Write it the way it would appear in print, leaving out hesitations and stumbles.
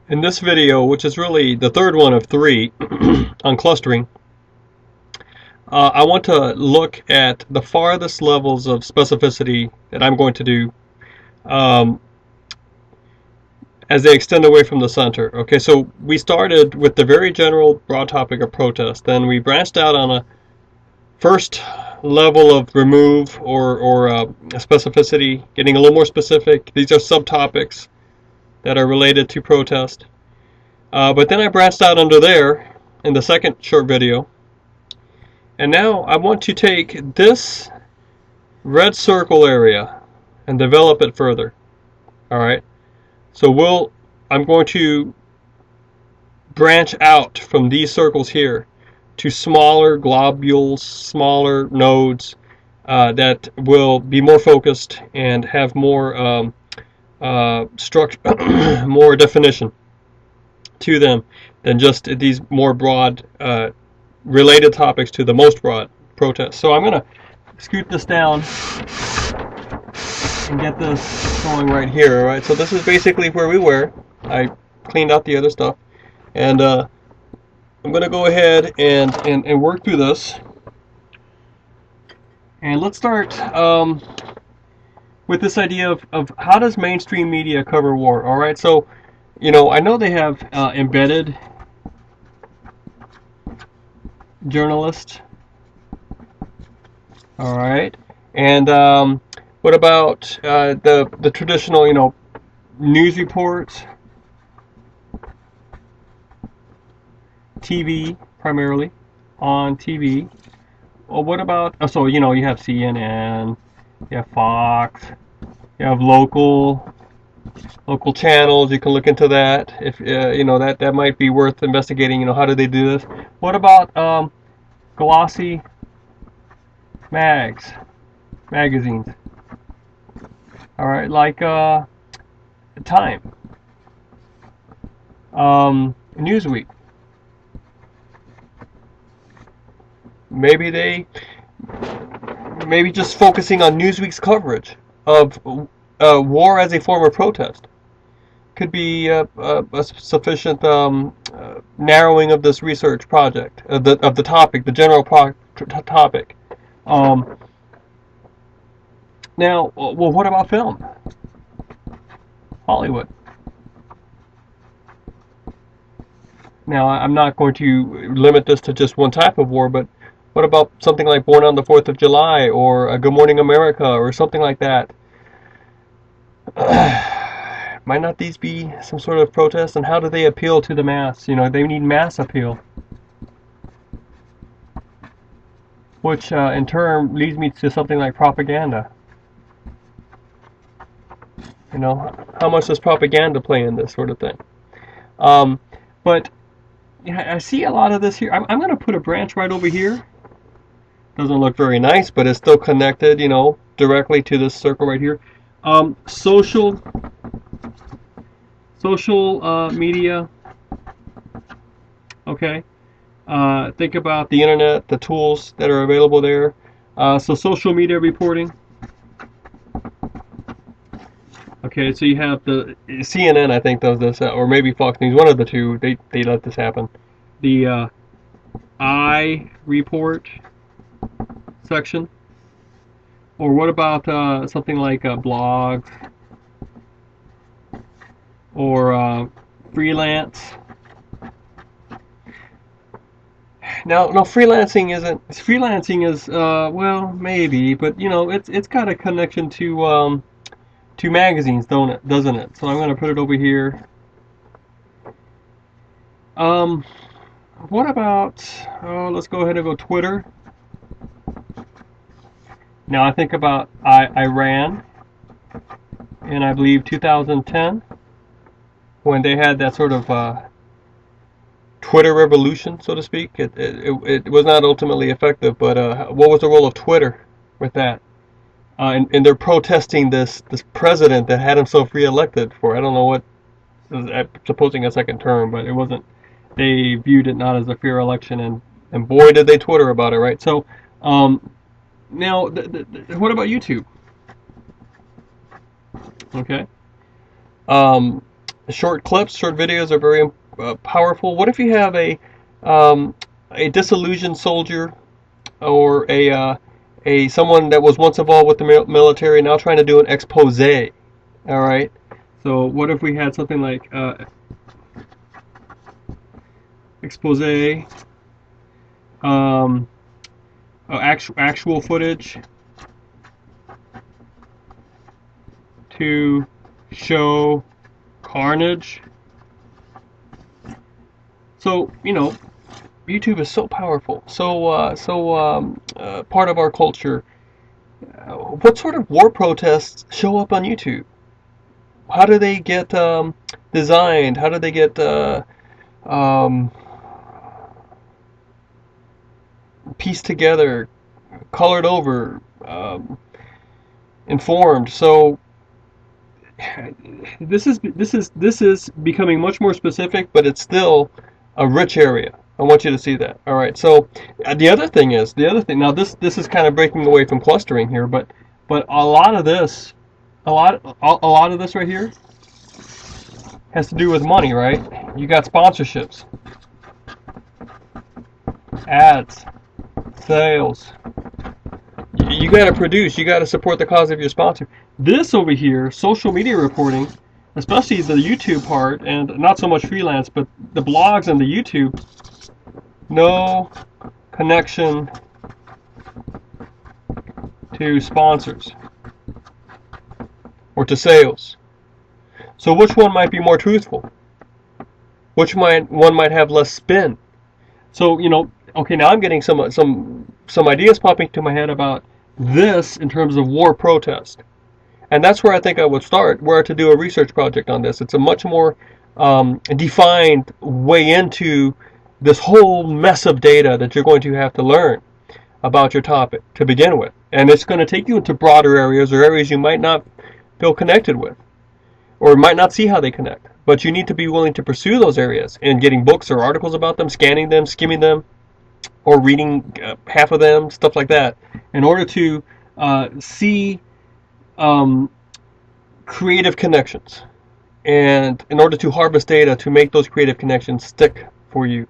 In this video, which is really the third one of three on clustering, I want to look at the farthest levels of specificity that I'm going to do um, as they extend away from the center. Okay, so we started with the very general broad topic of protest. Then we branched out on a first level of remove or specificity, getting a little more specific. These are subtopics that are related to protest. But then I branched out under there in the second short video. And now I want to take this red circle area and develop it further. Alright, so I'm going to branch out from these circles here to smaller globules, smaller nodes that will be more focused and have more structure, more definition to them than just these more broad related topics to the most broad protest. So I'm going to scoot this down and get this going right here. All right, so this is basically where we were. I cleaned out the other stuff, and I'm going to go ahead and work through this. And let's start with this idea of how does mainstream media cover war. All right, so I know they have embedded journalists. All right, and what about the traditional news reports, TV primarily on TV? Well, what about so you have CNN, you have Fox, you have local channels. You can look into that if that might be worth investigating. How do they do this? What about glossy magazines? All right, like Time, Newsweek. Maybe just focusing on Newsweek's coverage of war as a form of protest could be a sufficient narrowing of this research project, of the topic, the general topic. Now, well, what about film? Hollywood. Now, I'm not going to limit this to just one type of war, but what about something like Born on the 4th of July or Good Morning America or something like that? Might not these be some sort of protest? And how do they appeal to the mass? They need mass appeal. Which in turn leads me to something like propaganda. How much does propaganda play in this sort of thing? But I see a lot of this here. I'm going to put a branch right over here. Doesn't look very nice, but it's still connected, directly to this circle right here. Social media. Okay. Think about the internet, the tools that are available there. So social media reporting. Okay, so you have the CNN, I think, does this, or maybe Fox News, one of the two. They let this happen. The I report section, or what about something like blogs or freelance? Now, no, freelancing is well, maybe, but it's got a connection to magazines, doesn't it? So I'm going to put it over here. What about, let's go ahead and go Twitter. Now I think about Iran in, I believe, 2010, when they had that sort of Twitter revolution, so to speak. It was not ultimately effective, but what was the role of Twitter with that? And they're protesting this president that had himself reelected for, I don't know what, supposing a second term, but it wasn't. They viewed it not as a fair election, and boy did they Twitter about it, right? So now, what about YouTube? Okay. Short clips, short videos are very powerful. What if you have a disillusioned soldier, or a someone that was once involved with the military, now trying to do an expose? All right. So what if we had something like expose, actual footage to show carnage. So, YouTube is so powerful, so part of our culture. What sort of war protests show up on YouTube? How do they get designed? How do they get um, pieced together, colored over, informed? So this is becoming much more specific, but it's still a rich area. I want you to see that. All right. So the other thing. Now this is kind of breaking away from clustering here, but a lot of this, a lot of this right here has to do with money, right? You got sponsorships, ads, sales. You got to produce. You got to support the cause of your sponsor. This over here, social media reporting, especially the YouTube part, and not so much freelance, but the blogs and the YouTube, no connection to sponsors or to sales. So which one might be more truthful? Which one might have less spin? So, okay, now I'm getting some ideas popping to my head about this in terms of war protest. And that's where I think I would start, where to do a research project on this. It's a much more defined way into this whole mess of data that you're going to have to learn about your topic to begin with. And it's going to take you into broader areas, or areas you might not feel connected with, or might not see how they connect. But you need to be willing to pursue those areas and getting books or articles about them, scanning them, skimming them, or reading half of them, stuff like that, in order to see creative connections, and in order to harvest data to make those creative connections stick for you.